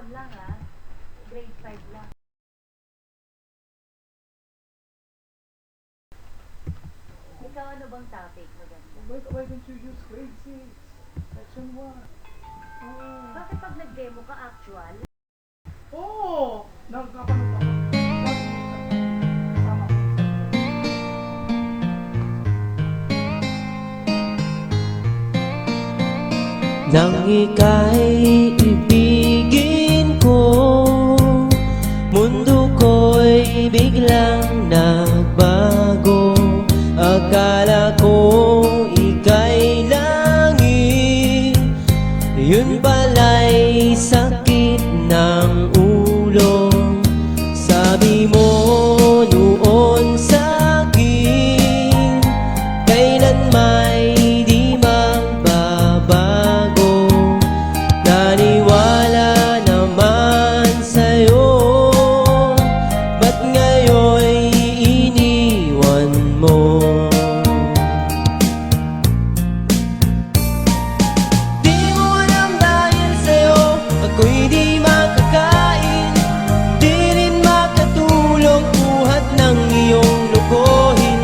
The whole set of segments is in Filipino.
ano lang grade 5 lang. Ikaw ano bang topic maganda? Why don't you use grade 6? Section 1. Oh. Bakit pag nag-demo ka actual? Oo! Nagkapanood ako. Tama. Nang ika'y ibigin ko, mundo ko'y biglang nagbago. Akala ko ika'y langit, yun pala'y sakit ng ulo. Sabi mo noon sa'kin, kailan may di magbabago. Naniwala naman sa'yo, ba't ngayon'y iniwan mo? Di mo alam dahil sa'yo ako'y di makakain, di rin makatulog buhat ng iyong lokohin.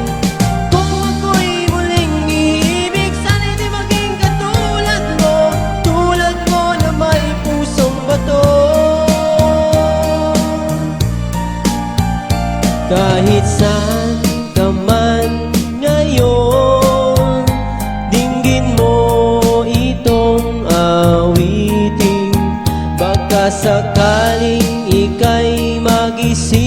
Kung ako'y muling iibig, sana'y di maging katulad mo, tulad mo na may pusong bato. Kahit saan ka man ngayon, dinggin mo itong awitin. Baka sakaling ika'y magising